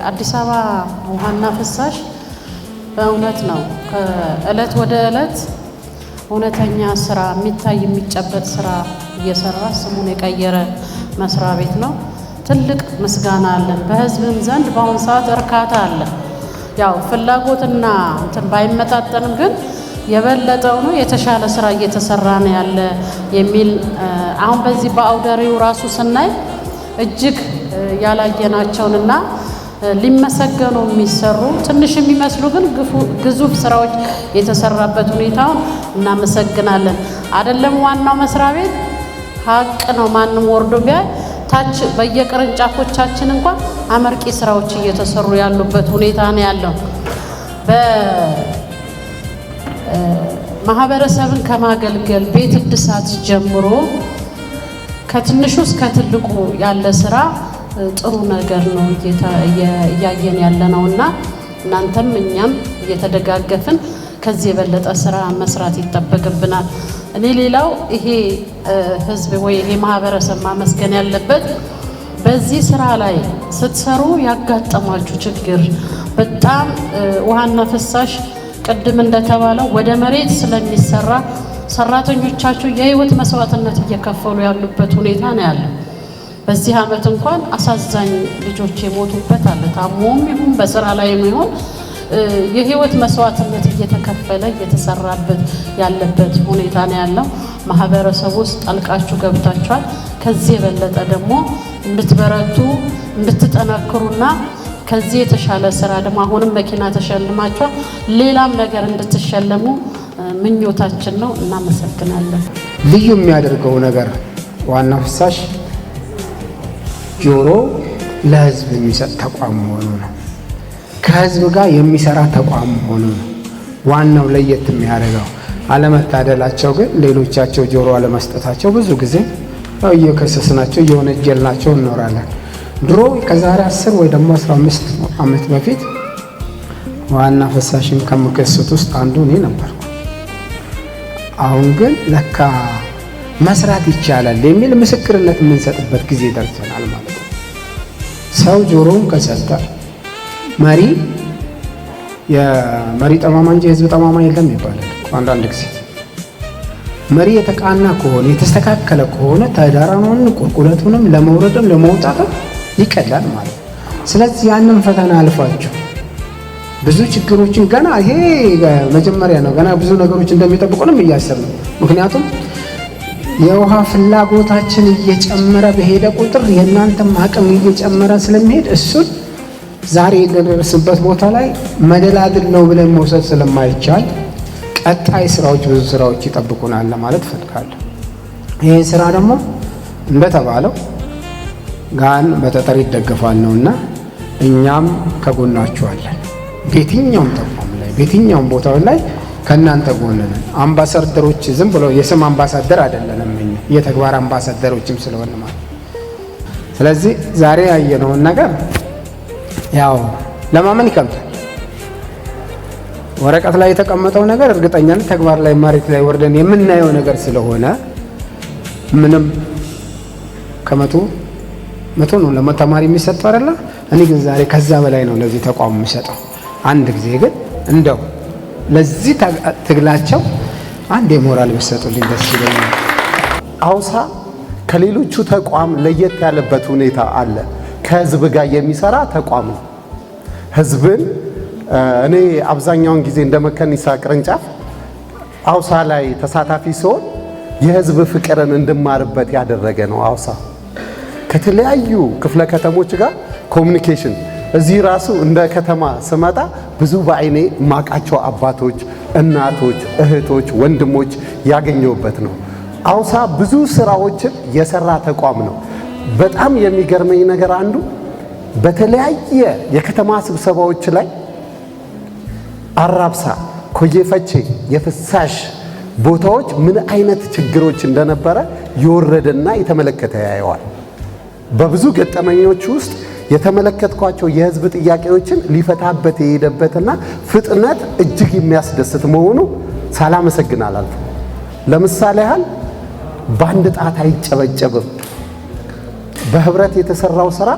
አዲስ አበባ ውሃና ፍሳሽ በእውነት ነው ከእለት ወደ እለት እውነተኛ ስራ የሚታይ የሚጨበጥ ስራ እየሰራ ስሙን የቀየረ መስሪያ ቤት ነው። ትልቅ ምስጋና አለን። በህዝብም ዘንድ በአሁኑ ሰዓት እርካታ አለ። ያው ፍላጎትና እንትን ባይመጣጠንም ግን የበለጠው ነው የተሻለ ስራ እየተሰራ ነው ያለ የሚል አሁን በዚህ በአውደሪው ራሱ ስናይ እጅግ ያላየናቸውና ሊመሰገኑ የሚሰሩ ትንሽ የሚመስሉ ግን ግዙፍ ስራዎች የተሰራበት ሁኔታውን እናመሰግናለን። አይደለም ዋናው መስሪያ ቤት ሀቅ ነው። ማንም ወርዶ ቢያይ ታች በየቅርንጫፎቻችን እንኳን አመርቂ ስራዎች እየተሰሩ ያሉበት ሁኔታ ነው ያለው። በማህበረሰብን ከማገልገል ቤት እድሳት ጀምሮ ከትንሹ እስከ ትልቁ ያለ ስራ ጥሩ ነገር ነው እያየን ያለነውና እናንተም እኛም እየተደጋገፍን ከዚህ የበለጠ ስራ መስራት ይጠበቅብናል። እኔ ሌላው ይሄ ህዝብ ወይ ይሄ ማህበረሰብ ማመስገን ያለበት በዚህ ስራ ላይ ስትሰሩ ያጋጠማችሁ ችግር በጣም ውሃና ፍሳሽ ቅድም እንደተባለው ወደ መሬት ስለሚሰራ ሰራተኞቻችሁ የህይወት መስዋዕትነት እየከፈሉ ያሉበት ሁኔታ ነው ያለው። በዚህ አመት እንኳን አሳዛኝ ልጆች የሞቱበት አለ። ታሞም ይሁን በስራ ላይ ይሁን የህይወት መስዋዕትነት እየተከፈለ እየተሰራበት ያለበት ሁኔታ ነው ያለው። ማህበረሰቡ ውስጥ ጠልቃችሁ ገብታችኋል። ከዚህ የበለጠ ደግሞ እንድትበረቱ እንድትጠነክሩና ከዚህ የተሻለ ስራ ደግሞ አሁንም መኪና ተሸልማችኋል፣ ሌላም ነገር እንድትሸለሙ ምኞታችን ነው። እናመሰግናለን። ልዩ የሚያደርገው ነገር ዋና ፍሳሽ ጆሮ ለህዝብ የሚሰጥ ተቋም መሆኑ ነው። ከህዝብ ጋር የሚሰራ ተቋም መሆኑ ነው ዋናው ለየት የሚያደርገው። አለመታደላቸው ግን ሌሎቻቸው ጆሮ አለመስጠታቸው ብዙ ጊዜ እየከሰስናቸው እየወነጀልናቸው እንኖራለን። ድሮ ከዛሬ 10 ወይ ደግሞ 15 ዓመት በፊት ዋና ፍሳሽን ከመከሰት ውስጥ አንዱ እኔ ነበርኩ። አሁን ግን ለካ መስራት ይቻላል የሚል ምስክርነት የምንሰጥበት ጊዜ ደርሰናል ማለት ነው። ሰው ጆሮውን ከሰጠ መሪ የመሪ ጠማማ እንጂ የህዝብ ጠማማ የለም ይባላል። አንዳንድ ጊዜ መሪ የተቃና ከሆነ የተስተካከለ ከሆነ ተዳራኑን ቁልቁለቱንም ለመውረድም ለመውጣትም ይቀላል ማለት ነው። ስለዚህ ያንን ፈተና አልፋችሁ ብዙ ችግሮችን ገና ይሄ መጀመሪያ ነው። ገና ብዙ ነገሮች እንደሚጠብቁንም እያሰብን ነው። ምክንያቱም የውሃ ፍላጎታችን እየጨመረ በሄደ ቁጥር የእናንተም አቅም እየጨመረ ስለሚሄድ እሱን ዛሬ የደረስበት ቦታ ላይ መደላድል ነው ብለን መውሰድ ስለማይቻል ቀጣይ ስራዎች ብዙ ስራዎች ይጠብቁናል ለማለት ፈልጋለሁ። ይሄ ስራ ደግሞ እንደተባለው ጋን በጠጠር ይደገፋል ነውና እኛም ከጎናችሁ አለን። በየትኛውም ተቋም ላይ በየትኛውም ቦታው ላይ ከእናንተ ጎን ነን። አምባሳደሮች ዝም ብሎ የስም አምባሳደር አይደለንም፣ እኛ የተግባር አምባሳደሮችም ስለሆነ ማለት። ስለዚህ ዛሬ ያየነውን ነገር ያው ለማመን ይከብዳል። ወረቀት ላይ የተቀመጠው ነገር እርግጠኛን ተግባር ላይ መሬት ላይ ወርደን የምናየው ነገር ስለሆነ ምንም ከመቶ ነው ለተማሪ የሚሰጠው አይደለ? እኔ ግን ዛሬ ከዛ በላይ ነው ለዚህ ተቋም የሚሰጠው። አንድ ጊዜ ግን እንደው ለዚህ ትግላቸው አንድ የሞራል ብትሰጡልኝ ደስ ይለኛል። አውሳ ከሌሎቹ ተቋም ለየት ያለበት ሁኔታ አለ። ከህዝብ ጋር የሚሰራ ተቋም ነው። ህዝብን እኔ አብዛኛውን ጊዜ እንደ መከኒሳ ቅርንጫፍ አውሳ ላይ ተሳታፊ ሲሆን የህዝብ ፍቅርን እንድማርበት ያደረገ ነው። አውሳ ከተለያዩ ክፍለ ከተሞች ጋር ኮሚኒኬሽን እዚህ ራሱ እንደ ከተማ ስመጣ ብዙ በአይኔ ማቃቸው አባቶች፣ እናቶች፣ እህቶች፣ ወንድሞች ያገኘውበት ነው። አውሳ ብዙ ስራዎችን የሰራ ተቋም ነው። በጣም የሚገርመኝ ነገር አንዱ በተለያየ የከተማ ስብሰባዎች ላይ አራብሳ፣ ኮዬፈቼ የፍሳሽ ቦታዎች ምን አይነት ችግሮች እንደነበረ የወረደና የተመለከተ ያየዋል። በብዙ ገጠመኞች ውስጥ የተመለከትኳቸው የህዝብ ጥያቄዎችን ሊፈታበት የሄደበትና ፍጥነት እጅግ የሚያስደስት መሆኑ ሳላመሰግን አላልፍም። ለምሳሌ ያህል በአንድ ጣት አይጨበጨብም። በህብረት የተሰራው ስራ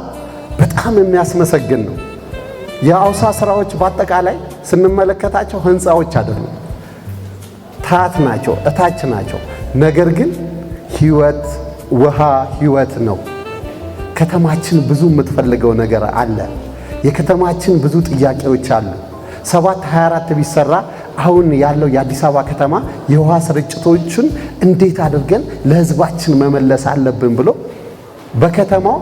በጣም የሚያስመሰግን ነው። የአውሳ ስራዎች በአጠቃላይ ስንመለከታቸው ህንፃዎች አይደሉም፣ ታት ናቸው፣ እታች ናቸው። ነገር ግን ህይወት ውሃ ህይወት ነው። ከተማችን ብዙ የምትፈልገው ነገር አለ። የከተማችን ብዙ ጥያቄዎች አሉ። 724 ቢሰራ አሁን ያለው የአዲስ አበባ ከተማ የውሃ ስርጭቶችን እንዴት አድርገን ለህዝባችን መመለስ አለብን ብሎ በከተማው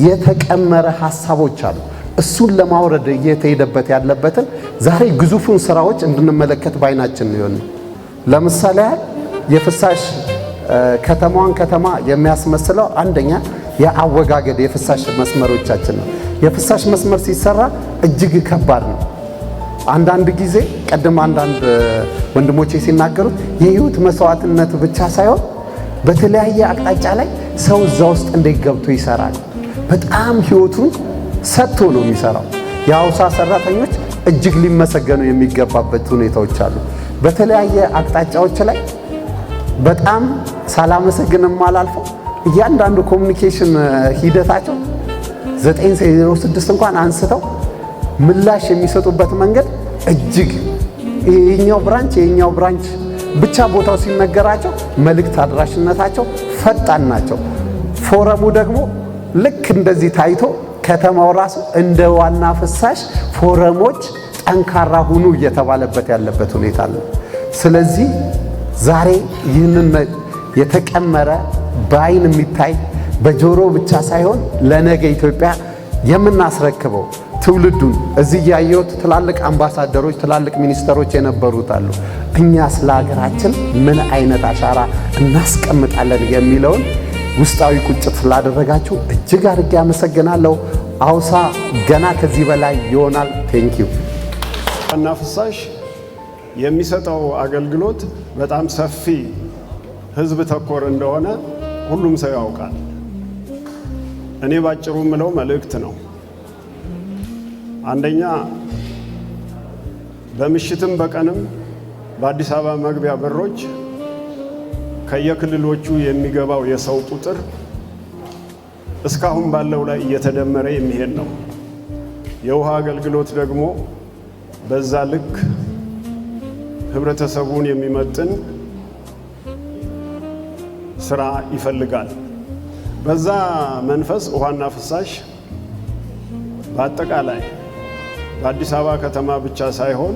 የተቀመረ ሐሳቦች አሉ። እሱን ለማውረድ እየተሄደበት ያለበትን ዛሬ ግዙፉን ስራዎች እንድንመለከት ባይናችን ነው። ለምሳሌ የፍሳሽ ከተማዋን ከተማ የሚያስመስለው አንደኛ የአወጋገድ የፍሳሽ መስመሮቻችን ነው። የፍሳሽ መስመር ሲሰራ እጅግ ከባድ ነው። አንዳንድ ጊዜ ቀደም አንዳንድ ወንድሞቼ ሲናገሩት የህይወት መስዋዕትነት ብቻ ሳይሆን በተለያየ አቅጣጫ ላይ ሰው እዛ ውስጥ እንዴት ገብቶ ይሰራል። በጣም ህይወቱን ሰጥቶ ነው የሚሰራው። የአውሳ ሰራተኞች እጅግ ሊመሰገኑ የሚገባበት ሁኔታዎች አሉ። በተለያየ አቅጣጫዎች ላይ በጣም ሳላመሰግንም አላልፈው እያንዳንዱ ኮሚኒኬሽን ሂደታቸው 906 እንኳን አንስተው ምላሽ የሚሰጡበት መንገድ እጅግ የኛው ብራንች ብቻ ቦታው ሲነገራቸው መልእክት አድራሽነታቸው ፈጣን ናቸው። ፎረሙ ደግሞ ልክ እንደዚህ ታይቶ ከተማው ራሱ እንደ ዋና ፍሳሽ ፎረሞች ጠንካራ ሁኑ እየተባለበት ያለበት ሁኔታ አለ። ስለዚህ ዛሬ ይህንን የተቀመረ በአይን የሚታይ በጆሮ ብቻ ሳይሆን ለነገ ኢትዮጵያ የምናስረክበው ትውልዱን እዚህ ያየሁት ትላልቅ አምባሳደሮች፣ ትላልቅ ሚኒስተሮች የነበሩት አሉ። እኛ ስለ ሀገራችን ምን አይነት አሻራ እናስቀምጣለን የሚለውን ውስጣዊ ቁጭት ስላደረጋችሁ እጅግ አድርጌ አመሰግናለሁ። አውሳ ገና ከዚህ በላይ ይሆናል። ቴንኪዩ። ዋና ፍሳሽ የሚሰጠው አገልግሎት በጣም ሰፊ ህዝብ ተኮር እንደሆነ ሁሉም ሰው ያውቃል። እኔ ባጭሩ ምለው መልእክት ነው። አንደኛ በምሽትም በቀንም በአዲስ አበባ መግቢያ በሮች ከየክልሎቹ የሚገባው የሰው ቁጥር እስካሁን ባለው ላይ እየተደመረ የሚሄድ ነው። የውሃ አገልግሎት ደግሞ በዛ ልክ ህብረተሰቡን የሚመጥን ስራ ይፈልጋል። በዛ መንፈስ ውሃና ፍሳሽ በአጠቃላይ በአዲስ አበባ ከተማ ብቻ ሳይሆን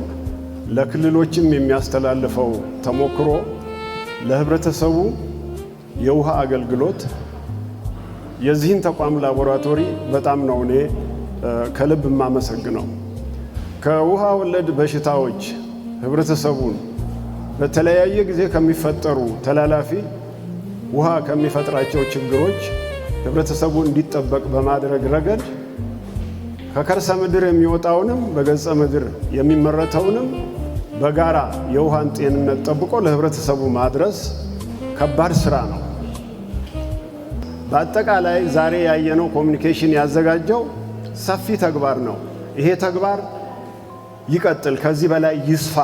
ለክልሎችም የሚያስተላልፈው ተሞክሮ ለህብረተሰቡ የውሃ አገልግሎት የዚህን ተቋም ላቦራቶሪ በጣም ነው እኔ ከልብ የማመሰግነው። ከውሃ ወለድ በሽታዎች ህብረተሰቡን በተለያየ ጊዜ ከሚፈጠሩ ተላላፊ ውሃ ከሚፈጥራቸው ችግሮች ህብረተሰቡ እንዲጠበቅ በማድረግ ረገድ ከከርሰ ምድር የሚወጣውንም በገጸ ምድር የሚመረተውንም በጋራ የውሃን ጤንነት ጠብቆ ለህብረተሰቡ ማድረስ ከባድ ስራ ነው። በአጠቃላይ ዛሬ ያየነው ኮሚኒኬሽን ያዘጋጀው ሰፊ ተግባር ነው። ይሄ ተግባር ይቀጥል፣ ከዚህ በላይ ይስፋ።